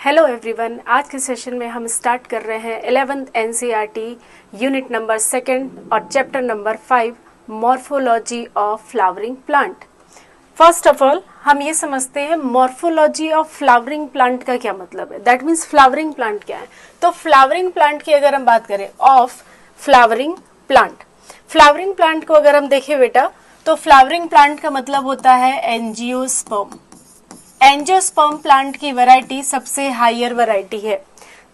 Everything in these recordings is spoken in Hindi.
हेलो एवरीवन, आज के सेशन में हम स्टार्ट कर रहे हैं 11th एनसीईआरटी यूनिट नंबर 2 और chapter number 5 morphology of flowering plant. First of all हम ये समझते हैं मॉर्फोलॉजी ऑफ फ्लावरिंग प्लांट का क्या मतलब है। दैट मीन्स फ्लावरिंग प्लांट क्या है। तो फ्लावरिंग प्लांट की अगर हम बात करें ऑफ फ्लावरिंग प्लांट को अगर हम देखें बेटा, तो फ्लावरिंग प्लांट का मतलब होता है एंजियोस्पर्म। एंजियोस्पर्म प्लांट की वैरायटी सबसे हायर वैरायटी है,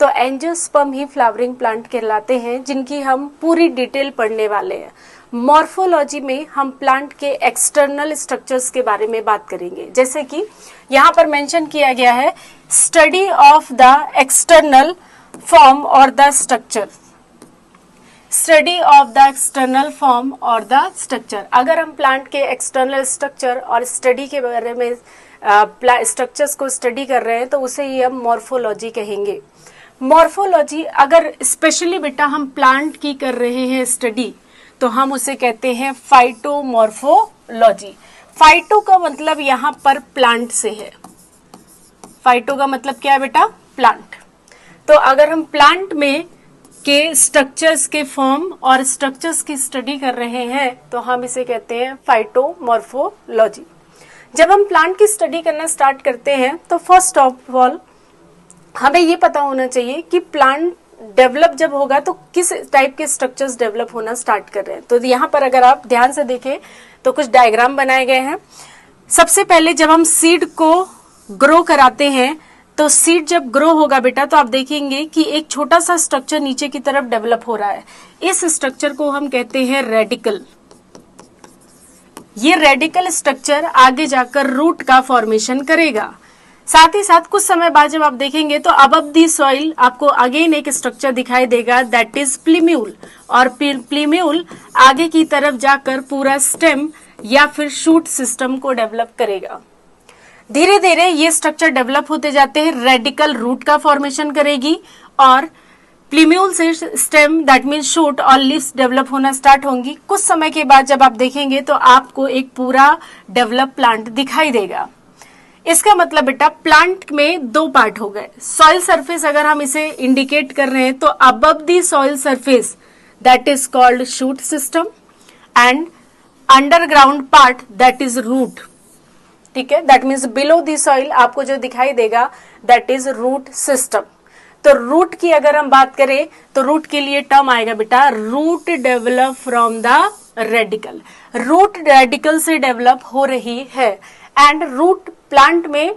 तो एंजियोस्पर्म ही फ्लावरिंग प्लांट कहलाते हैं, जिनकी हम पूरी डिटेल पढ़ने वाले हैं। मॉर्फोलॉजी में हम प्लांट के एक्सटर्नल स्ट्रक्चर्स के बारे में बात करेंगे, जैसे कि यहाँ पर मेंशन किया गया है study of the external form और the structure. Study of the external form और द स्ट्रक्चर। अगर हम प्लांट के एक्सटर्नल स्ट्रक्चर और स्टडी के बारे में स्ट्रक्चर्स को स्टडी कर रहे हैं तो उसे ही हम मॉर्फोलॉजी कहेंगे। मॉर्फोलॉजी अगर स्पेशली बेटा हम प्लांट की कर रहे हैं स्टडी, तो हम उसे कहते हैं फाइटोमॉर्फोलॉजी। फाइटो का मतलब यहाँ पर प्लांट से है। फाइटो का मतलब क्या है बेटा? प्लांट। तो अगर हम प्लांट में के स्ट्रक्चर्स के फॉर्म और स्ट्रक्चर्स की स्टडी कर रहे हैं तो हम इसे कहते हैं फाइटोमॉर्फोलॉजी। जब हम प्लांट की स्टडी करना स्टार्ट करते हैं तो फर्स्ट ऑफ ऑल हमें ये पता होना चाहिए कि प्लांट डेवलप जब होगा तो किस टाइप के स्ट्रक्चर्स डेवलप होना स्टार्ट कर रहे हैं। तो यहाँ पर अगर आप ध्यान से देखें तो कुछ डायग्राम बनाए गए हैं। सबसे पहले जब हम सीड को ग्रो कराते हैं तो सीड जब ग्रो होगा बेटा, तो आप देखेंगे कि एक छोटा सा स्ट्रक्चर नीचे की तरफ डेवलप हो रहा है। इस स्ट्रक्चर को हम कहते हैं रेडिकल। ये रेडिकल स्ट्रक्चर आगे जाकर रूट का फॉर्मेशन करेगा। साथ ही साथ कुछ समय बाद जब आप देखेंगे तो अबव दी सॉइल आपको अगेन एक स्ट्रक्चर दिखाई देगा, दैट इज प्लीम्यूल। और प्लीम्यूल आगे की तरफ जाकर पूरा स्टेम या फिर शूट सिस्टम को डेवलप करेगा। धीरे धीरे ये स्ट्रक्चर डेवलप होते जाते हैं, रेडिकल रूट का फॉर्मेशन करेगी और प्लीम्यूल से स्टेम दैट मीन शूट और लीव्स डेवलप होना स्टार्ट होंगी। कुछ समय के बाद जब आप देखेंगे तो आपको एक पूरा डेवलप प्लांट दिखाई देगा। इसका मतलब बेटा प्लांट में दो पार्ट हो गए। सॉइल सरफेस अगर हम इसे इंडिकेट कर रहे हैं तो above the soil surface that is called shoot system and underground part that is root. ठीक है, that means below the soil आपको जो दिखाई देगा दैट इज रूट सिस्टम। तो रूट की अगर हम बात करें तो रूट के लिए टर्म आएगा बेटा root develop from the radicle. Root radicle से डेवलप हो रही है एंड रूट प्लांट में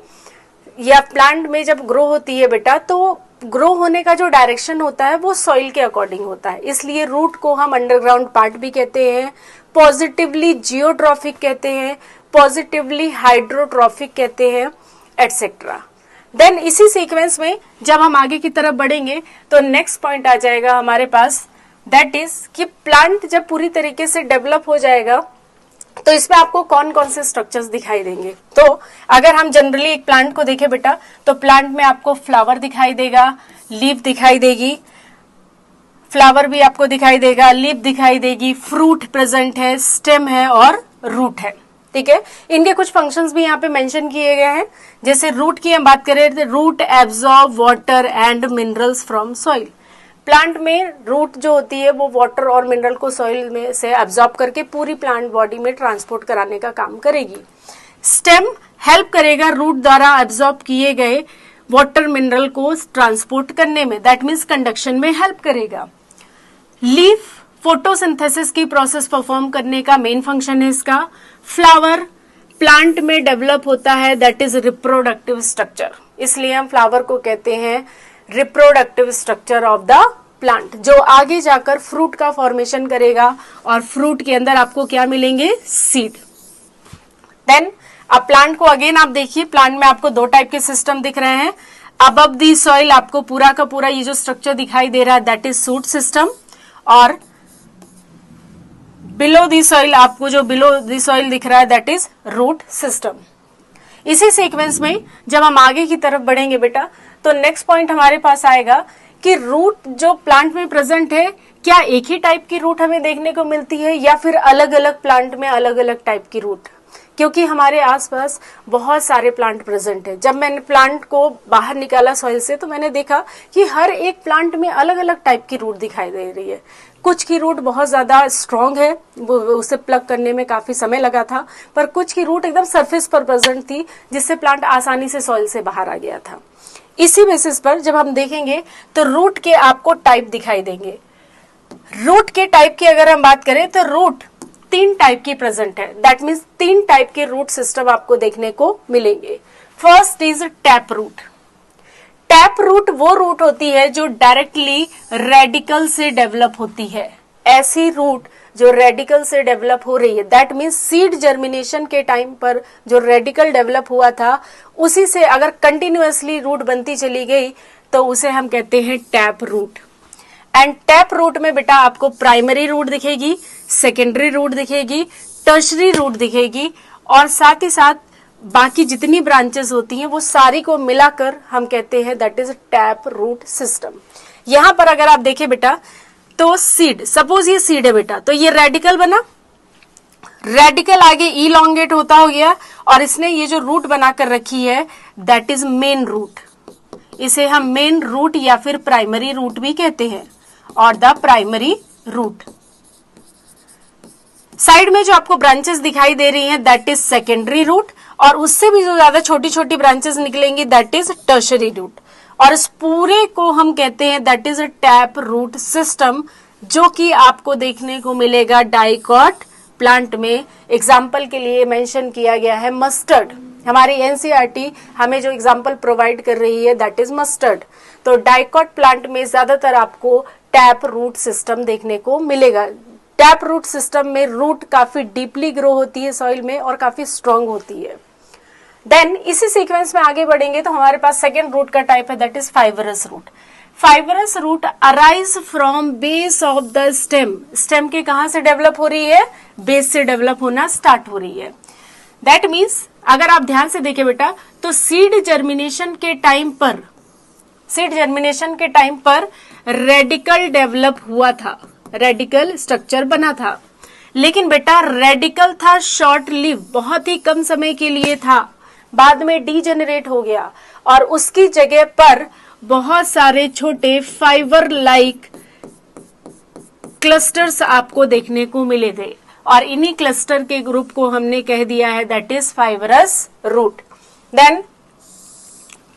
जब ग्रो होती है बेटा, तो ग्रो होने का जो डायरेक्शन होता है वो सॉइल के अकॉर्डिंग होता है। इसलिए रूट को हम अंडरग्राउंड पार्ट भी कहते हैं, पॉजिटिवली जियोट्रॉफिक कहते हैं, पॉजिटिवली हाइड्रोट्रॉफिक कहते हैं, एटसेट्रा। देन इसी सीक्वेंस में जब हम आगे की तरफ बढ़ेंगे तो नेक्स्ट पॉइंट आ जाएगा हमारे पास, दैट इज कि प्लांट जब पूरी तरीके से डेवलप हो जाएगा तो इसमें आपको कौन कौन से स्ट्रक्चर्स दिखाई देंगे। तो अगर हम जनरली एक प्लांट को देखें बेटा, तो प्लांट में आपको फ्लावर दिखाई देगा, लीफ दिखाई देगी, फ्लावर भी आपको दिखाई देगा, लीफ दिखाई देगी, फ्रूट प्रेजेंट है, स्टेम है और रूट है। ठीक है, इनके कुछ फंक्शंस भी यहाँ पे मेंशन किए गए हैं। जैसे रूट की हम बात करें तो root absorb water and minerals from soil. Plant में रूट जो होती है वो वाटर और मिनरल को सॉइल में से एब्जॉर्ब करके पूरी प्लांट बॉडी में ट्रांसपोर्ट कराने का काम करेगी। स्टेम हेल्प करेगा रूट द्वारा एब्जॉर्ब किए गए वाटर मिनरल को ट्रांसपोर्ट करने में, दैट मीन्स कंडक्शन में हेल्प करेगा। लीफ फोटोसिंथेसिस की प्रोसेस परफॉर्म करने का मेन फंक्शन है इसका। फ्लावर प्लांट में डेवलप होता है, दैट इज रिप्रोडक्टिव स्ट्रक्चर। इसलिए हम फ्लावर को कहते हैं reproductive structure of the plant, जो आगे जाकर फ्रूट का फॉर्मेशन करेगा और फ्रूट के अंदर आपको क्या मिलेंगे? सीड। देन अब प्लांट को अगेन आप देखिए, प्लांट में आपको दो टाइप के सिस्टम दिख रहे हैं। अबव दी सॉइल आपको पूरा का पूरा ये जो स्ट्रक्चर दिखाई दे रहा है दैट इज शूट सिस्टम, और बिलो दी सॉइल आपको जो बिलो दी सॉइल दिख रहा है दैट इज रूट सिस्टम। इसी सीक्वेंस में जब हम आगे की तरफ बढ़ेंगे बेटा, तो नेक्स्ट पॉइंट हमारे पास आएगा कि रूट जो प्लांट में प्रेजेंट है, क्या एक ही टाइप की रूट हमें देखने को मिलती है या फिर अलग अलग प्लांट में अलग अलग टाइप की रूट। क्योंकि हमारे आसपास बहुत सारे प्लांट प्रेजेंट है। जब मैंने प्लांट को बाहर निकाला सॉइल से तो मैंने देखा कि हर एक प्लांट में अलग अलग टाइप की रूट दिखाई दे रही है। कुछ की रूट बहुत ज़्यादा स्ट्रॉन्ग है, वो उसे प्लग करने में काफ़ी समय लगा था, पर कुछ की रूट एकदम सरफेस पर प्रेजेंट थी, जिससे प्लांट आसानी से सॉइल से बाहर आ गया था। इसी बेसिस पर जब हम देखेंगे तो रूट के आपको टाइप दिखाई देंगे। रूट के टाइप की अगर हम बात करें तो रूट 3 टाइप की प्रेजेंट है। दैट मीन्स 3 टाइप के रूट सिस्टम आपको देखने को मिलेंगे। First is tap root. Tap root वो रूट होती है जो डायरेक्टली रेडिकल से डेवलप होती है। ऐसी रूट जो रेडिकल से डेवलप हो रही है, दैट मीन्स सीड जर्मिनेशन के टाइम पर जो रेडिकल डेवलप हुआ था उसी से अगर कंटिन्यूअसली रूट बनती चली गई तो उसे हम कहते हैं tap root. And tap root में बेटा आपको प्राइमरी रूट दिखेगी, सेकेंडरी रूट दिखेगी, टर्शरी रूट दिखेगी, और साथ ही साथ बाकी जितनी ब्रांचेस होती हैं वो सारी को मिलाकर हम कहते हैं that is tap root system. यहां पर अगर आप देखें बेटा तो सीड, सपोज ये सीड है बेटा, तो ये रेडिकल बना, रेडिकल आगे इलॉन्गेट होता हो गया और इसने ये जो रूट बनाकर रखी है दैट इज मेन रूट। इसे हम मेन रूट या फिर प्राइमरी रूट भी कहते हैं, और द प्राइमरी रूट। साइड में जो आपको ब्रांचेस दिखाई दे रही हैं दैट इज सेकेंडरी रूट, और उससे भी जो ज्यादा छोटी छोटी ब्रांचेस निकलेंगी दैट इज टर्शरी रूट, और इस पूरे को हम कहते हैं that is a tap root system, जो कि आपको देखने को मिलेगा डाइकॉट प्लांट में। एग्जाम्पल के लिए मेंशन किया गया है मस्टर्ड। हमारी एनसीईआरटी हमें जो एग्जाम्पल प्रोवाइड कर रही है दैट इज मस्टर्ड। तो डाइकॉट प्लांट में ज्यादातर आपको टैप रूट सिस्टम देखने को मिलेगा। टैप रूट सिस्टम में रूट काफी डीपली ग्रो होती है सॉइल में और काफी स्ट्रांग होती है। देन इसी सीक्वेंस में आगे बढ़ेंगे तो हमारे पास सेकेंड रूट का टाइप है that is fibrous root. Fibrous root arise from base of the stem. Stem के कहां से डेवलप हो रही है? बेस से डेवलप होना स्टार्ट हो रही है। दैट मीन्स अगर आप ध्यान से देखें बेटा तो सीड जर्मिनेशन के टाइम पर रेडिकल डेवलप हुआ था, रेडिकल स्ट्रक्चर बना था, लेकिन बेटा रेडिकल था शॉर्ट लिव, बहुत ही कम समय के लिए था, बाद में डीजेनरेट हो गया और उसकी जगह पर बहुत सारे छोटे फाइबर लाइक क्लस्टर्स आपको देखने को मिले थे, और इन्हीं क्लस्टर के ग्रुप को हमने कह दिया है that is fibrous root. Then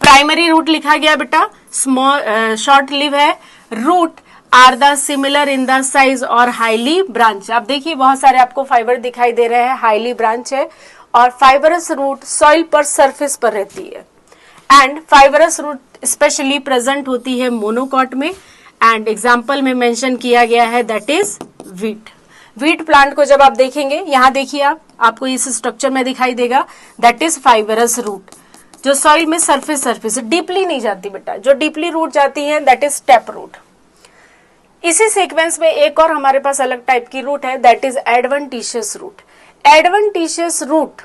primary root लिखा गया बेटा, स्मॉल शॉर्ट लिव है। Root are the similar in the size और हाईली ब्रांच। आप देखिए बहुत सारे आपको फाइबर दिखाई दे रहे हैं, हाईली ब्रांच है, और फाइबरस रूट सॉइल पर सरफेस पर रहती है। And fibrous root specially present होती है मोनोकॉट में, एंड एग्जाम्पल में मेंशन किया गया है that is wheat. Wheat plant को जब आप देखेंगे, यहां देखिए आपको इस स्ट्रक्चर में दिखाई देगा दैट इज फाइबरस रूट, जो सॉइल में सरफेस डीपली नहीं जाती बेटा, जो डीपली रूट जाती है दैट इज टैप रूट। इसी सीक्वेंस में एक और हमारे पास अलग टाइप की रूट है that is adventitious root. Adventitious root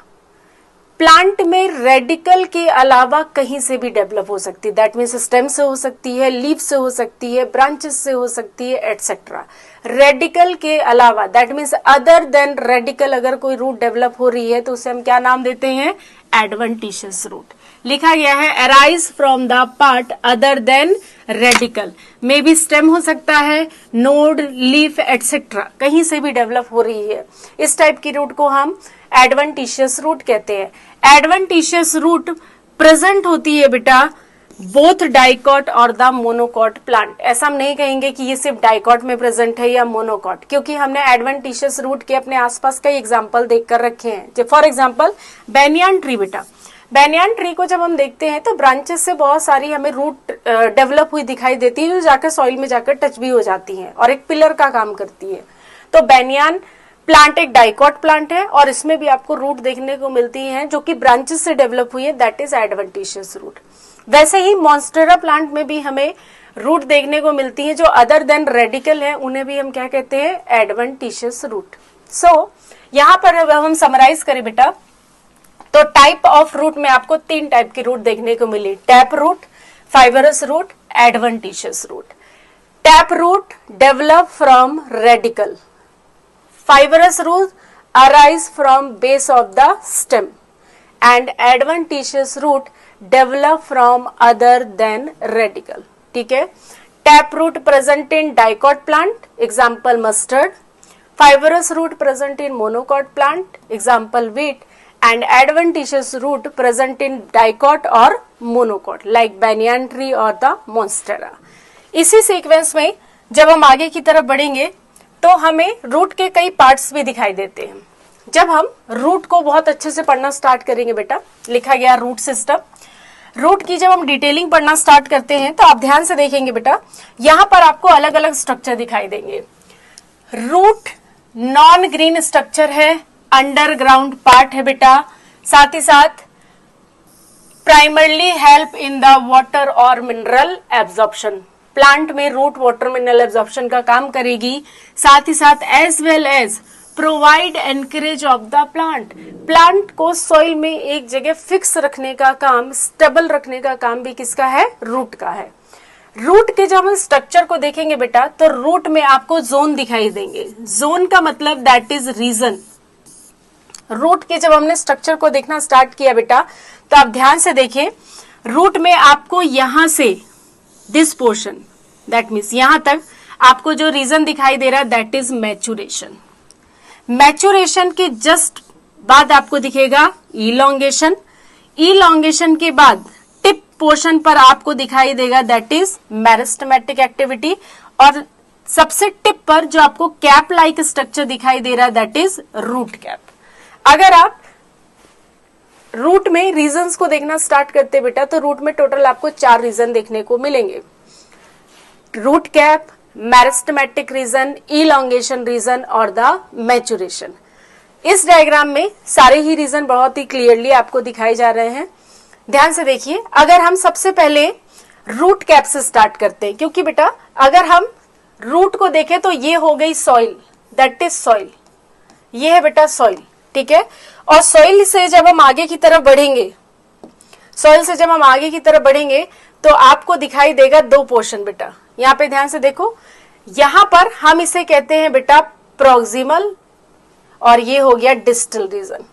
plant में रेडिकल के अलावा कहीं से भी डेवलप हो सकती है। दैट मीन्स स्टेम से हो सकती है, लीफ से हो सकती है, ब्रांचेस से हो सकती है, एटसेट्रा। रेडिकल के अलावा that means other than radical अगर कोई रूट डेवलप हो रही है तो उसे हम क्या नाम देते हैं? Adventitious root. लिखा गया है arise from the part other than radicle, may be stem हो सकता है, नोड, लीफ एटसेट्रा, कहीं से भी डेवलप हो रही है। इस टाइप की रूट को हम एडवेंटिशियस रूट कहते हैं। एडवेंटिशियस रूट प्रेजेंट होती है बेटा बोथ डाइकॉट और द मोनोकॉट प्लांट। ऐसा हम नहीं कहेंगे कि ये सिर्फ डाइकॉट में प्रेजेंट है या मोनोकॉट, क्योंकि हमने एडवेंटिशियस रूट के अपने आसपास कई एग्जाम्पल देखकर रखे हैं। फॉर एग्जाम्पल बैनियान ट्री बेटा, बैनियान ट्री को जब हम देखते हैं तो ब्रांचेस से बहुत सारी हमें रूट डेवलप हुई दिखाई देती है, जो जाकर सॉइल में जाकर टच भी हो जाती हैं और एक पिलर का काम करती है। तो बैनियान प्लांट एक डाइकॉट प्लांट है और इसमें भी आपको रूट देखने को मिलती हैं जो कि ब्रांचेस से डेवलप हुई है, दैट इज एडवेंटिशियस रूट। वैसे ही मॉन्स्टेरा प्लांट में भी हमें रूट देखने को मिलती है जो अदर देन रेडिकल है, उन्हें भी हम क्या कहते हैं? Adventitious root. सो यहाँ पर अब हम समराइज करें बेटा तो टाइप ऑफ रूट में आपको 3 टाइप की रूट देखने को मिली, tap root, fibrous root, adventitious root. Tap root develop from radicle, fibrous root arise from base of the stem and adventitious root develop from other than radical. ठीक है. Tap root present in dicot plant, example mustard. Fibrous root present in monocot plant, example wheat. And adventitious root present in dicot or monocot like banyan tree or the monstera. इसी सीक्वेंस में जब हम आगे की तरफ बढ़ेंगे तो हमें रूट के कई पार्ट्स भी दिखाई देते हैं. जब हम रूट को बहुत अच्छे से पढ़ना स्टार्ट करेंगे बेटा, लिखा गया रूट सिस्टम. रूट की जब हम डिटेलिंग पढ़ना स्टार्ट करते हैं तो आप ध्यान से देखेंगे बेटा, यहां पर आपको अलग अलग स्ट्रक्चर दिखाई देंगे. रूट नॉन ग्रीन स्ट्रक्चर है, अंडरग्राउंड पार्ट है बेटा. साथ ही साथ primarily help in the water और मिनरल एब्जॉर्प्शन. प्लांट में रूट वाटर मिनरल एब्जॉर्प्शन का काम करेगी. साथ ही साथ as well as provide anchorage of the plant. Plant को सॉइल में एक जगह फिक्स रखने का काम, स्टेबल रखने का काम भी किसका है? रूट का है. रूट के जब हम स्ट्रक्चर को देखेंगे बेटा तो रूट में आपको जोन दिखाई देंगे. जोन का मतलब दैट इज रीजन. रूट के जब हमने स्ट्रक्चर को देखना स्टार्ट किया बेटा तो आप ध्यान से देखें, रूट में आपको यहां से दिस पोर्शन, दैट मीन्स यहां तक आपको जो रीजन दिखाई दे रहा है दैट इज मैच्योरेशन. मैच्योरेशन के जस्ट बाद आपको दिखेगा इलॉन्गेशन. इलॉन्गेशन के बाद टिप पोर्शन पर आपको दिखाई देगा दैट इज मेरिस्टेमेटिक एक्टिविटी. और सबसे टिप पर जो आपको कैप लाइक स्ट्रक्चर दिखाई दे रहा है दैट इज रूट कैप. अगर आप रूट में रीजन्स को देखना स्टार्ट करते बेटा तो रूट में टोटल आपको 4 रीजन देखने को मिलेंगे. Root cap, meristematic region, elongation region और द मैच्योरेशन. इस डायग्राम में सारे ही रीजन बहुत ही क्लियरली आपको दिखाए जा रहे हैं. ध्यान से देखिए, अगर हम सबसे पहले रूट कैप से स्टार्ट करते हैं, क्योंकि बेटा अगर हम रूट को देखें तो ये हो गई सॉइल, दैट इज सॉइल. ये है बेटा सॉइल, ठीक है. और सॉइल से जब हम आगे की तरफ बढ़ेंगे, सॉइल से जब हम आगे की तरफ बढ़ेंगे तो आपको दिखाई देगा 2 पोर्शन बेटा. यहाँ पे ध्यान से देखो, यहां पर हम इसे कहते हैं बेटा प्रॉक्सिमल और ये हो गया डिस्टल रीजन.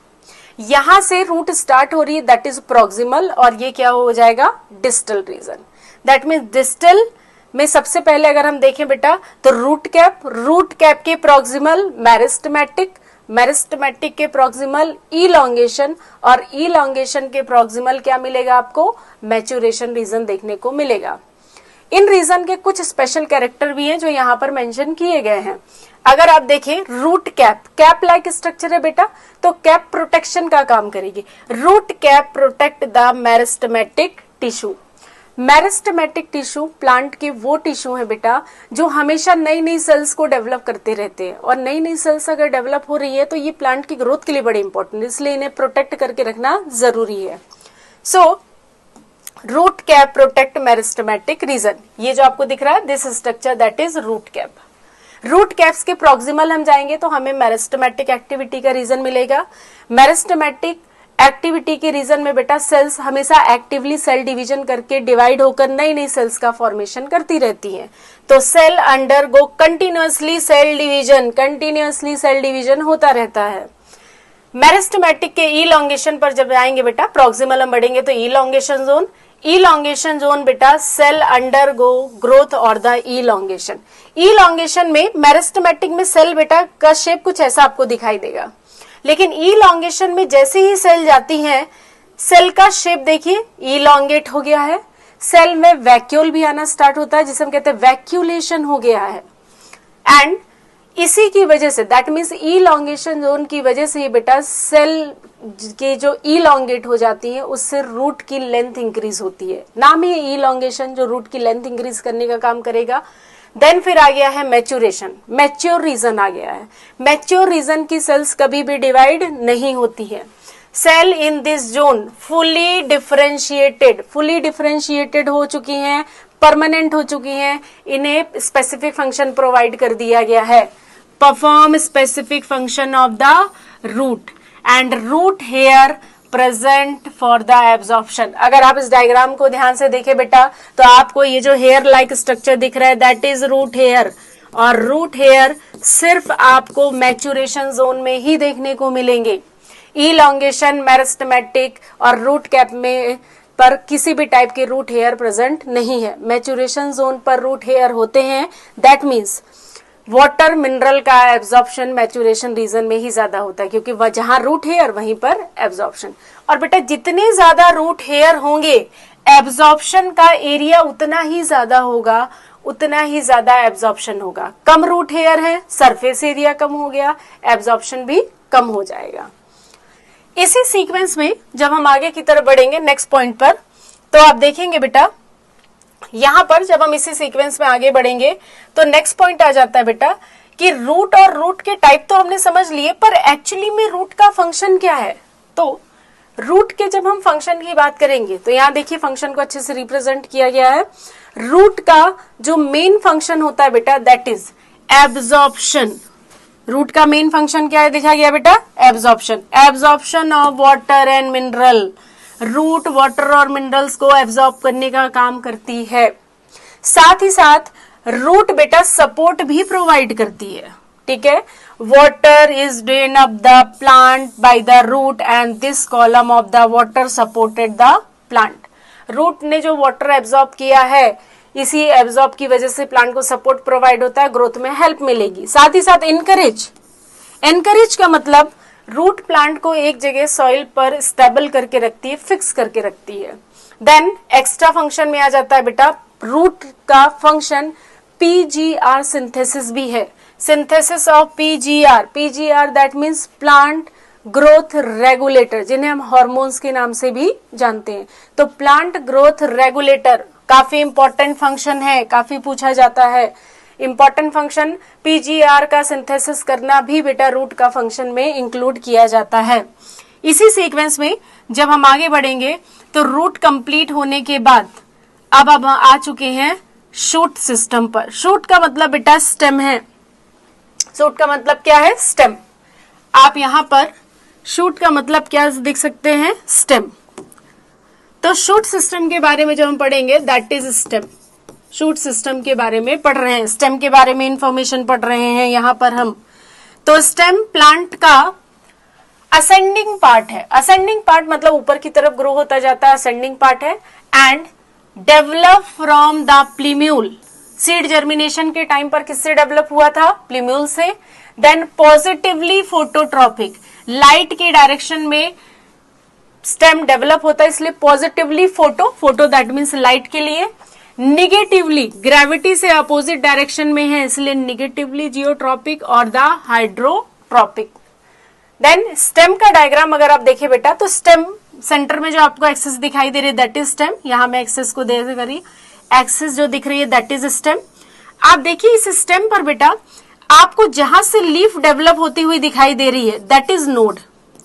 यहां से रूट स्टार्ट हो रही है दैट इज प्रॉक्सिमल और ये क्या हो जाएगा? Distal region. That means distal में सबसे पहले अगर हम देखें बेटा तो रूट कैप के प्रॉक्सिमल मेरिस्टेमेटिक, मेरिस्टेमेटिक के प्रॉक्सिमल इलॉन्गेशन और इलॉन्गेशन के प्रॉक्सिमल क्या मिलेगा आपको? मैच्योरेशन रीजन देखने को मिलेगा. इन रीजन के कुछ स्पेशल कैरेक्टर भी हैं जो यहाँ पर मेंशन किए गए हैं. अगर आप देखें रूट कैप लाइक स्ट्रक्चर है बेटा, तो कैप प्रोटेक्शन का काम करेगी. Root cap protect the meristematic tissue. Meristematic tissue plant के वो टिश्यू है बेटा जो हमेशा नई नई सेल्स को डेवलप करते रहते हैं. और नई नई सेल्स अगर डेवलप हो रही है तो ये प्लांट की ग्रोथ के लिए बड़े इंपॉर्टेंट है, इसलिए इन्हें प्रोटेक्ट करके रखना जरूरी है. So root cap protect meristematic region. ये जो आपको दिख रहा है this structure that is root cap. Root caps के प्रॉक्सिमल हम जाएंगे तो हमें मेरिस्टेमेटिक एक्टिविटी का रीजन मिलेगा. मेरिस्टेमेटिक एक्टिविटी के रीजन में बेटा सेल्स हमेशा एक्टिवली सेल डिवीजन करके डिवाइड होकर नई नई सेल्स का फॉर्मेशन करती रहती हैं. तो cell undergo continuously cell division होता रहता है. मेरिस्टेमेटिक के इलॉन्गेशन पर जब आएंगे बेटा, प्रॉक्सिमल हम बढ़ेंगे तो इलॉन्गेशन जोन बेटा सेल अंडरगो ग्रोथ और द इलॉन्गेशन में मेरिस्टेमेटिक में सेल बेटा का शेप कुछ ऐसा आपको दिखाई देगा. लेकिन इलॉन्गेशन में जैसे ही सेल जाती हैं, सेल का शेप देखिए इलॉन्गेट हो गया है. सेल में वैक्यूल भी आना स्टार्ट होता है जिसे हम कहते हैं वैक्यूलेशन हो गया है. एंड इसी की वजह say that means elongation zone की वजह से ये बेटा सेल के जो इलॉन्गेट हो जाती है उससे रूट की लेंथ इंक्रीज होती है. नाम ही इलॉन्गेशन जो रूट की लेंथ इंक्रीज करने का काम करेगा. देन फिर आ गया है मैच्योरेशन. मैच्योर रीजन आ गया है. मैच्योर रीजन की सेल्स कभी भी डिवाइड नहीं होती है. Cell in this zone fully differentiated हो चुकी हैं, परमानेंट हो चुकी हैं. इन्हें स्पेसिफिक फंक्शन प्रोवाइड कर दिया गया है. Perform specific function of the root and root hair present for the absorption. अगर आप इस डायग्राम को ध्यान से देखें बेटा तो आपको ये जो हेयर लाइक स्ट्रक्चर दिख रहा है दैट इज रूट हेयर. और रूट हेयर सिर्फ आपको मैच्योरेशन जोन में ही देखने को मिलेंगे। इलॉन्गेशन, मेरिस्टेमेटिक और रूट कैप में पर किसी भी टाइप के रूट हेयर प्रेजेंट नहीं है। मैच्योरेशन जोन पर रूट हेयर होते हैं, दैट मीन्स वाटर मिनरल का एब्जॉर्प्शन मैच्योरेशन रीजन में ही ज्यादा होता है, क्योंकि वह जहां रूट हेयर वहीं पर एब्जॉर्प्शन। और बेटा जितने ज्यादा रूट हेयर होंगे एब्जॉर्प्शन का एरिया उतना ही ज्यादा होगा, उतना ही ज्यादा एब्जॉर्प्शन होगा। कम रूट हेयर है, सरफेस एरिया कम हो गया, एब्जॉर्प्शन भी कम हो जाएगा। इसी सीक्वेंस में जब हम आगे की तरफ बढ़ेंगे नेक्स्ट पॉइंट पर, तो आप देखेंगे बेटा यहां पर जब हम इसी सीक्वेंस में आगे बढ़ेंगे तो नेक्स्ट पॉइंट आ जाता है बेटा कि रूट और रूट के टाइप तो हमने समझ लिए, पर एक्चुअली में रूट का फंक्शन क्या है। तो रूट के जब हम फंक्शन की बात करेंगे तो यहां देखिए फंक्शन को अच्छे से रिप्रेजेंट किया गया है। रूट का जो मेन फंक्शन होता है बेटा दैट इज एब्जॉर्प्शन। रूट का मेन फंक्शन क्या है देखा गया बेटा, absorption. Absorption of water and mineral. Root water और मिनरल्स को एब्जॉर्ब करने का काम करती है। साथ ही साथ रूट बेटा सपोर्ट भी प्रोवाइड करती है, ठीक है। Water is drain up the plant by the root and this column of the water supported the plant. Root ने जो वाटर एब्जॉर्ब किया है, इसी एब्जॉर्ब की वजह से प्लांट को सपोर्ट प्रोवाइड होता है, ग्रोथ में हेल्प मिलेगी। साथ ही साथ एनकरेज का मतलब रूट प्लांट को एक जगह सॉइल पर स्टेबल करके रखती है, फिक्स करके रखती है। देन एक्स्ट्रा फंक्शन में आ जाता है बेटा रूट का फंक्शन पीजीआर सिंथेसिस भी है। Synthesis of PGR that means plant growth regulator, जिन्हें हम हार्मोन्स के नाम से भी जानते हैं। तो प्लांट ग्रोथ रेगुलेटर काफी इंपॉर्टेंट फंक्शन है, काफी पूछा जाता है। इंपॉर्टेंट फंक्शन पीजीआर का सिंथेसिस करना भी बेटा रूट का फंक्शन में इंक्लूड किया जाता है। इसी सीक्वेंस में जब हम आगे बढ़ेंगे तो रूट कंप्लीट होने के बाद अब हम आ चुके हैं शूट सिस्टम पर। शूट का मतलब बेटा स्टेम है। शूट का मतलब क्या है, स्टेम। आप यहां पर शूट का मतलब क्या देख सकते हैं, स्टेम। तो शूट सिस्टम के बारे में जब हम पढ़ेंगे that is stem. Shoot system के बारे में पढ़ रहे हैं, स्टेम के बारे में इंफॉर्मेशन पढ़ रहे हैं यहां पर हम। तो स्टेम प्लांट का असेंडिंग पार्ट है। असेंडिंग पार्ट मतलब ऊपर की तरफ ग्रो होता जाता है, असेंडिंग पार्ट है। And develop from the प्लीम्यूल। Seed germination के टाइम पर किससे डेवलप हुआ था, प्लीम्यूल से। देन पॉजिटिवली फोटोट्रॉपिक, लाइट के डायरेक्शन में स्टेम डेवलप होता है, इसलिए positively photo that means light के लिए। निगेटिवली ग्रेविटी से अपोजिट डायरेक्शन में है, इसलिए निगेटिवली जियोट्रॉपिक और द हाइड्रोट्रॉपिक। देन स्टेम का डायग्राम अगर आप देखें बेटा तो स्टेम सेंटर में जो आपको एक्सिस दिखाई दे रही है दैट इज स्टेम। यहां मैं एक्सिस को दे करी, एक्सिस जो दिख रही है दैट इज स्टेम। आप देखिए इस स्टेम पर बेटा आपको जहां से लीफ डेवलप होती हुई दिखाई दे रही है दैट इज नोड।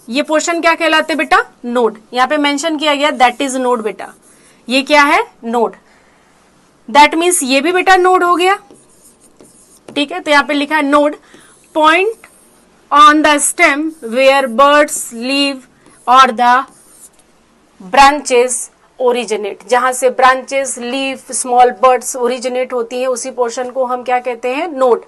ये पोर्शन क्या कहलाते बेटा, नोड। यहां पे मेंशन किया गया दैट इज नोड बेटा। ये क्या है, नोड। दैट मीन्स ये भी बेटा नोड हो गया, ठीक है। तो यहां पे लिखा है node, point on the stem where birds leave और द ब्रांचेस ओरिजिनेट। जहां से branches, leaf, small birds originate होती है उसी पोर्शन को हम क्या कहते हैं, नोड।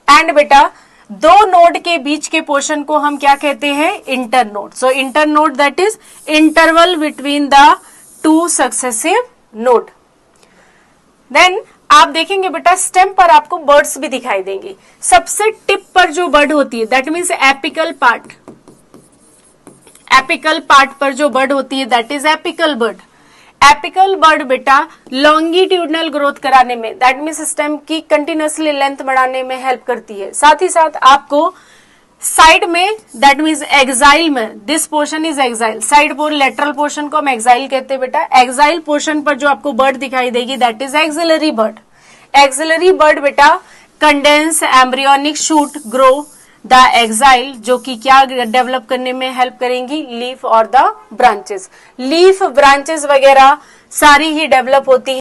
एंड बेटा दो नोड के बीच के पोर्शन को हम क्या कहते हैं, inter node. So inter node that is interval between the two successive node. Then आप देखेंगे बेटा स्टेम पर आपको बर्ड्स भी दिखाई देंगी। सबसे टिप पर जो बर्ड होती है that means apical part. Apical part पर जो बर्ड होती है that is apical bud. Apical bud बेटा लॉन्गिट्यूडनल ग्रोथ कराने में दैट मीन्स स्टेम की कंटिन्यूअसली लेंथ बढ़ाने में हेल्प करती है। साथ ही साथ आपको साइड में दैट मीन्स एक्साइल में, this portion is axil, side portion lateral portion को हम एक्साइल कहते हैं बेटा। एक्साइल पोर्शन पर जो आपको बर्ड दिखाई देगी that is axillary bud. Axillary bud बेटा condense embryonic shoot grow the axil, जो कि क्या डेवलप करने में हेल्प करेंगी, लीफ और द ब्रांचेस। लीफ, ब्रांचेस वगैरह सारी ही डेवलप होती है